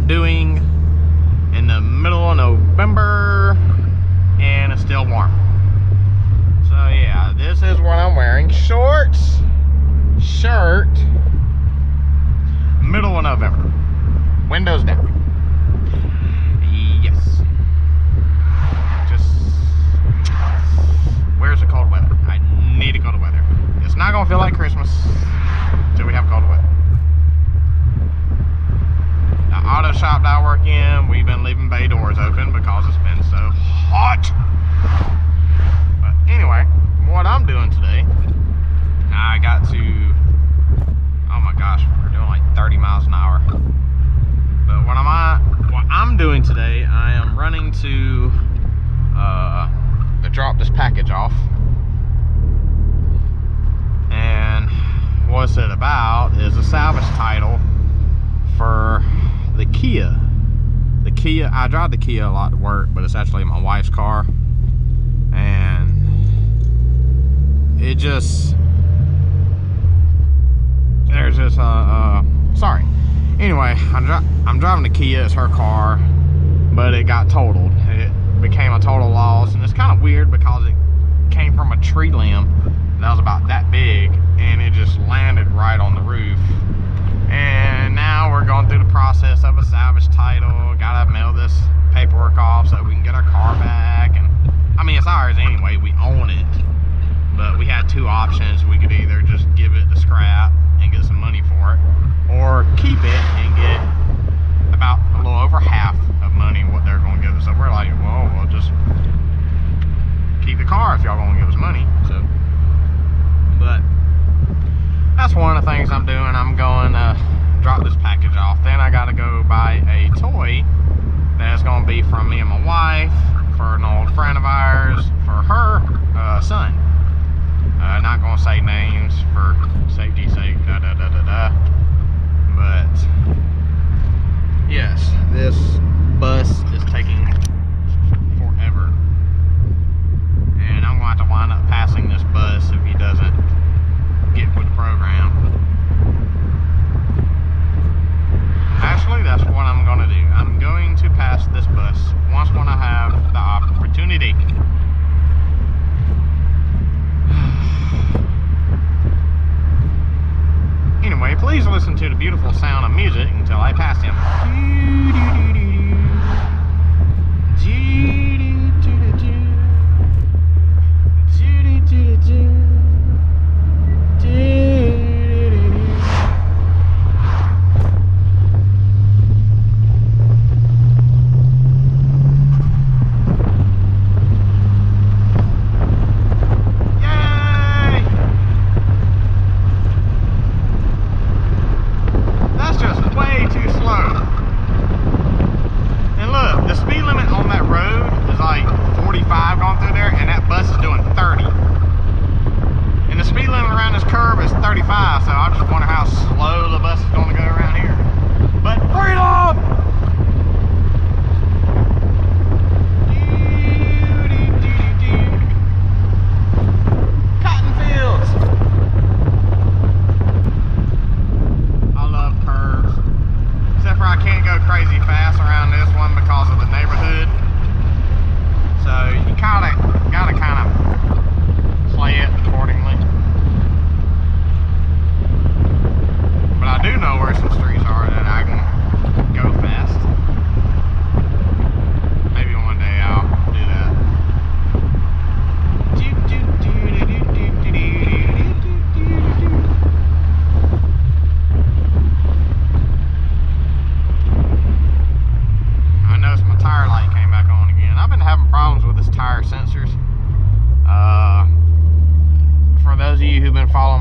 doing in the middle of November, and it's still warm. So yeah, this is what I'm wearing. Shorts, shirt, middle of November, windows down. Yes. Just, where's the cold weather? I need a cold weather. It's not gonna feel like Christmas till we have cold weather. The auto shop that I work in, we've been leaving bay doors open because it's been so hot. But anyway, what I'm doing today, I got to, oh my gosh, we're doing like 30 miles an hour. But what I'm doing today, I am running to drop this package off. And what's it about is a salvage title for the Kia. The Kia, I drive the Kia a lot to work, but it's actually my wife's car. And it just, there's this, sorry. Anyway, I'm driving the Kia, it's her car, but it got totaled. It became a total loss, and it's kind of weird because it came from a tree limb that was about that big, and it just landed right on the roof. And now we're going through the process of a salvage title. Gotta mail this paperwork off so we can get our car back. And I mean, it's ours anyway, we own it. But we had two options. We could either just give it to scrap and get some money for it, or keep it and get about a little over half of money what they're going to give us. So we're like, well, we'll just keep the car if y'all going to give us money. So, but that's one of the things I'm doing. I'm going to drop this package off. Then I got to go buy a toy that's going to be from me and my wife for an old friend of ours for her son. Not going to say names for safety's sake, but yes, this bus is taking forever, and I'm going to have to wind up passing this bus if he doesn't get with the program. Actually, that's what I'm going to do. I'm going to pass this bus once when I have the opportunity. Anyway, please listen to the beautiful sound of music until I pass him.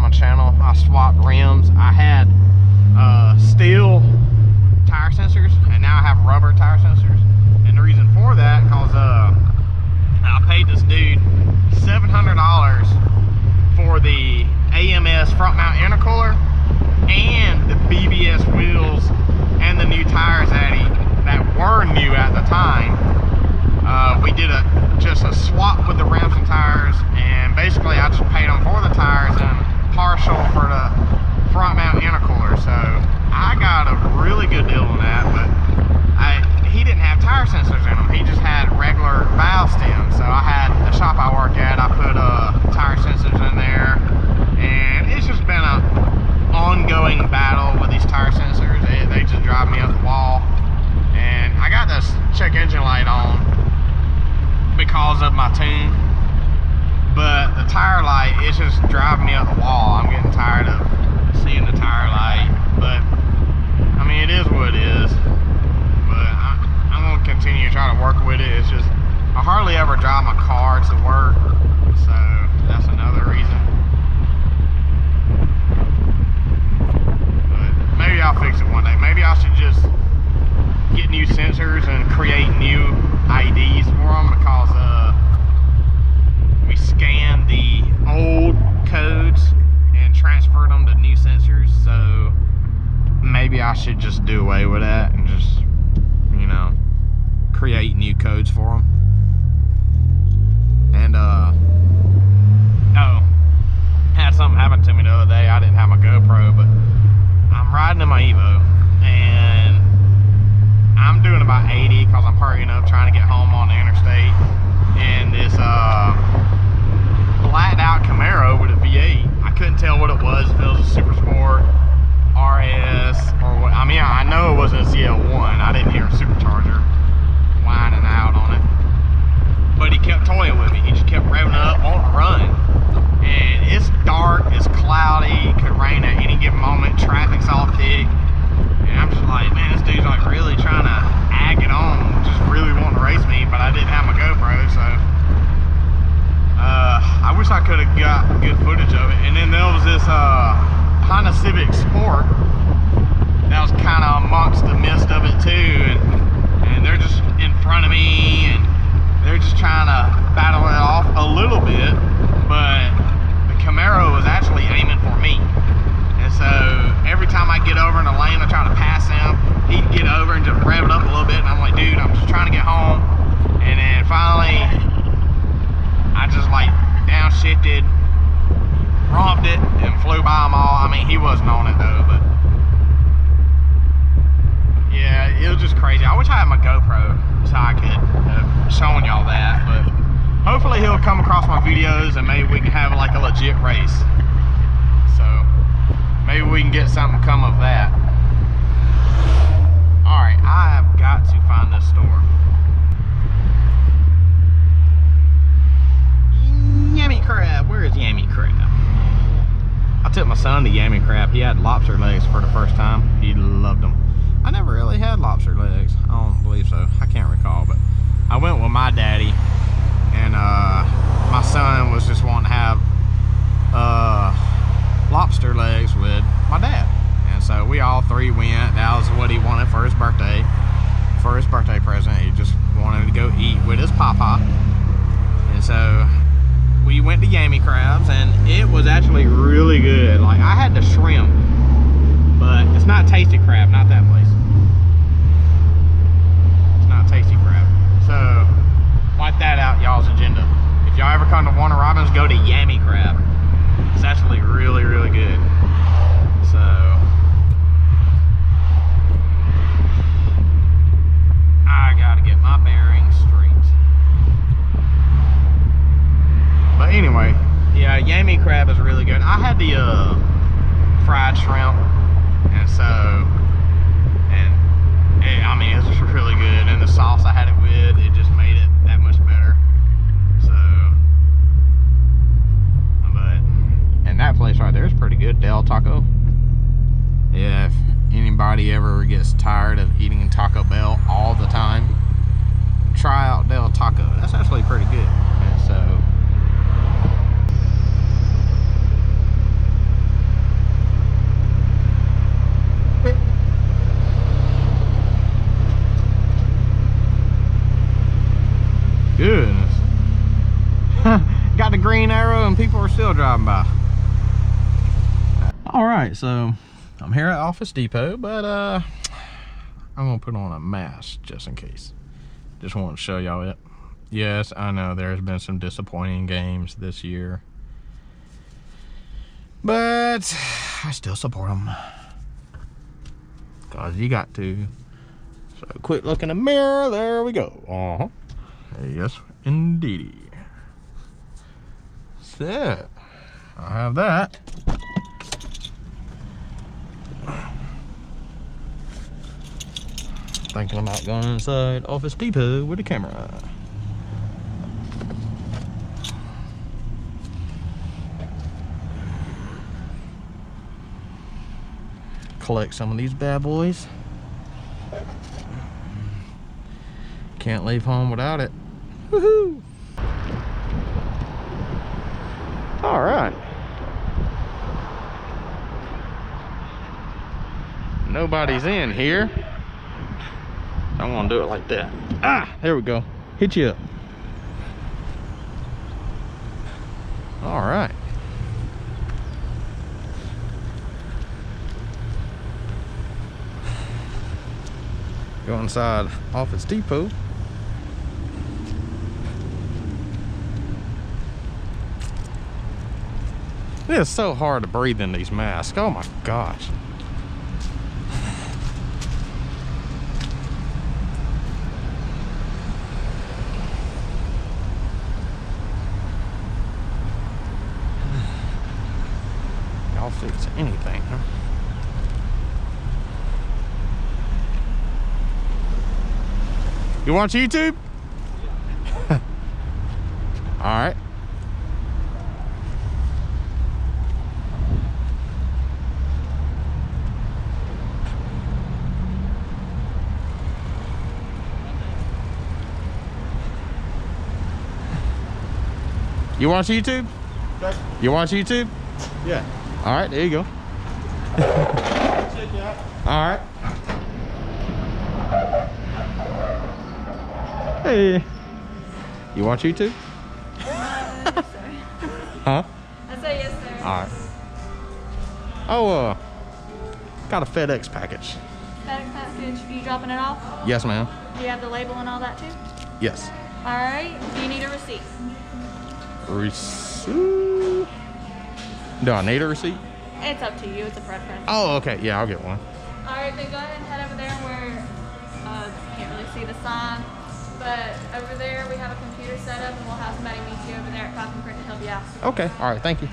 Channel, I swapped rims. I had steel tire sensors, and now I have rubber tire sensors. And the reason for that, because I paid this dude $700 for the AMS front mount intercooler and the BBS wheels and the new tires that were new at the time. We did just a swap with the rims and tires, and basically I just paid them for the tires and partial for the front mount intercooler. So I got a really good deal on that, but my tune. But the tire light, it's just driving me up the wall. I'm getting tired of seeing the tire light. But I mean, it is what it is. But I'm gonna continue to try to work with it. It's just I hardly ever drive my car to work, so that's another reason. But maybe I'll fix it one day. Maybe I should just get new sensors and create new IDs for them, because we scanned the old codes and transferred them to new sensors. So maybe I should just do away with that and just, you know, create new codes for them. And oh, had something happen to me the other day. I didn't have my GoPro, but I'm riding in my Evo and I'm doing about 80 because I'm hurrying up trying to get home on the interstate. And this blacked out Camaro with a V8, I couldn't tell what it was, if it was a Super Sport, RS, or what. I mean, I know it wasn't a ZL1. I didn't hear a supercharger whining out on it. But he kept toying with me. He just kept revving up, wanting to run. And it's dark, it's cloudy, it could rain at any given moment, traffic's all thick. And I'm just like, man, this dude's like really trying to ag it on, just really wanting to race me, but I didn't have my GoPro, so I wish I could have got good footage of it. And then there was this Honda Civic Sport that was kind of amongst the midst of it too, and they're just in front of me, and they're just trying to battle it off a little bit, but the Camaro was actually aiming for me. And so every time I get over in the lane, I try to pass him, he'd get over and just rev it up a little bit, and I'm like, dude, I'm just trying to get home. And then finally, I just like downshifted, romped it, and flew by them all. I mean, he wasn't on it though, but yeah, it was just crazy. I wish I had my GoPro so I could have shown y'all that, but hopefully he'll come across my videos and maybe we can have like a legit race. So maybe we can get something come of that. Alright, I have got to find this store. Yummy Crab, where is Yummy Crab? I took my son to Yummy Crab. He had lobster legs for the first time. He loved them. I never really had lobster legs. I don't believe so. I can't recall, but I went with my daddy, and my son was just wanting to have lobster legs with my dad. And so we all three went. That was what he wanted for his birthday. For his birthday present, he just wanted to go eat with his papa. And so we went to Yummy Crabs, and it was actually really good. Like, I had the shrimp, but it's not Tasty Crab, not that place. It's not Tasty Crab. So wipe that out y'all's agenda. If y'all ever come to Warner Robins, go to Yummy Crab. It's actually really, really good. So I gotta get my bearings straight. But anyway, yeah, Yummy Crab is really good. I had the fried shrimp, and so, I mean, it's just really good. And the sauce I had it with, it just made it that much better. So, but, and that place right there is pretty good, Del Taco. Yeah, if anybody ever gets tired of eating Taco Bell all the time, try out Del Taco. That's actually pretty good. And so, goodness. Got the green arrow and people are still driving by. Alright, so I'm here at Office Depot, but I'm gonna put on a mask just in case. Just want to show y'all it. Yes, I know there's been some disappointing games this year, but I still support them, cause you got to. So quick look in the mirror, there we go. Yes, indeedy. So, I have that. Thinking about going inside Office Depot with a camera. collect some of these bad boys. Can't leave home without it. Woohoo! All right. Nobody's in here. I'm gonna do it like that. Ah, there we go. Hit you up. All right. Go inside Office Depot. It is so hard to breathe in these masks. Oh my gosh. Y'all fix anything, huh? You watch YouTube? Yeah. All right. You watch YouTube? Okay. You watch YouTube? Yeah. All right, there you go. Check you out. All right. Hey. You watch YouTube? Yes, sir. Huh? I said yes, sir. All right. Oh, got a FedEx package. FedEx package. Are you dropping it off? Yes, ma'am. Do you have the label and all that too? Yes. All right. Do you need a receipt? Receipt? Do I need a receipt? It's up to you. It's a preference. Oh, okay. Yeah, I'll get one. All right, then go ahead and head over there where you can't really see the sign. But over there, we have a computer set up, and we'll have somebody meet you over there at Cotton Print to help you out. Okay. All right. Thank you.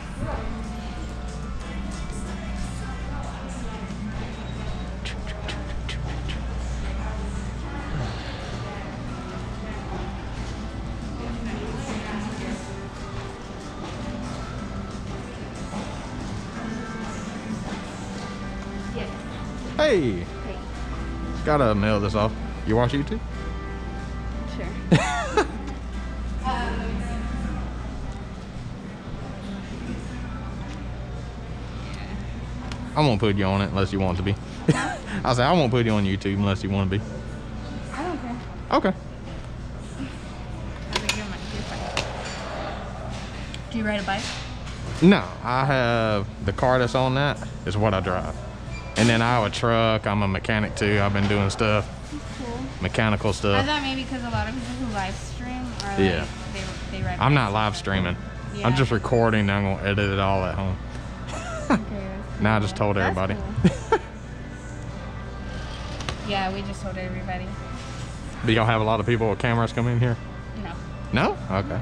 Yes. Hey. Hey. Gotta mail this off. You watch YouTube? Sure. I won't put you on it unless you want to be. I said I won't put you on YouTube unless you want to be. I don't care. Okay. I think you're fine. Do you ride a bike? No, I have the car that's on that is what I drive. And then I have a truck. I'm a mechanic too. I've been doing stuff, Cool. mechanical I stuff. thought maybe because a lot of people who live stream are like, Yeah. they ride I'm not bikes. live streaming. Yeah. I'm just recording and I'm gonna edit it all at home. Okay, Now I just told That's everybody. cool. Yeah, we just told everybody. Do y'all have a lot of people with cameras come in here? No. No? Okay.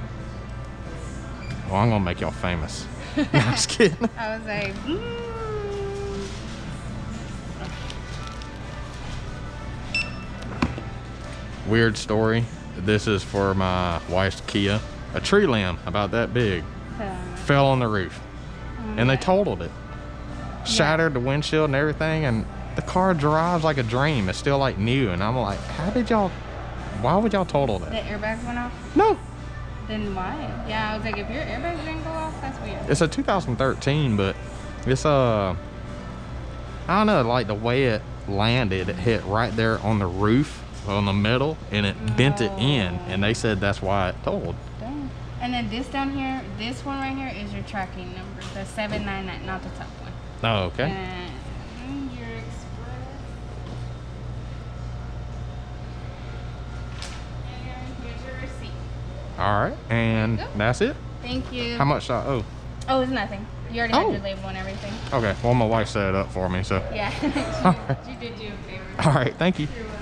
Well, I'm gonna make y'all famous. No, I'm just kidding. I was like, Weird story. This is for my wife's Kia. A tree limb about that big fell on the roof and they totaled it. Shattered the windshield and everything, and the car drives like a dream. It's still like new, and I'm like, why would y'all total the that? airbags went off? No, Then why? Yeah, I was like, if your airbags didn't go off, that's weird. it's a 2013, but it's I don't know, like the way it landed, it hit right there on the roof, on the metal, and it bent it in, and they said that's why it totaled. Dang. And then this down here, this one right here is your tracking number, the 799, not the top one. Oh, okay. And your express. And here's your receipt. All right, and There you go. that's it. Thank you. How much? Oh, Oh, it's nothing. You already Oh. had your label and everything. okay. Well, my wife set it up for me, so. Yeah. she did you a favor. All right, thank you. You're welcome.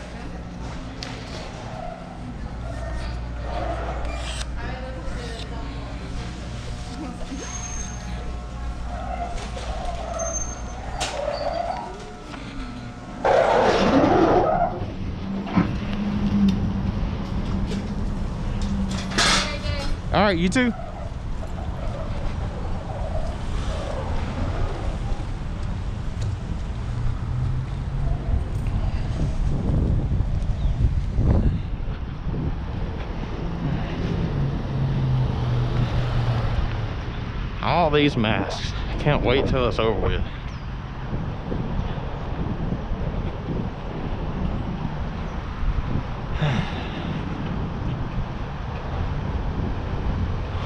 All right, you too. all these masks. Can't wait till it's over with.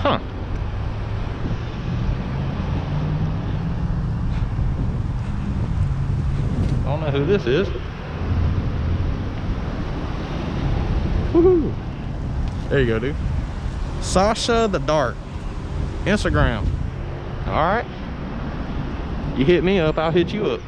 Huh. Don't know who this is. Woohoo! There you go, dude. Sasha the Dark. Instagram. Alright. You hit me up, I'll hit you up.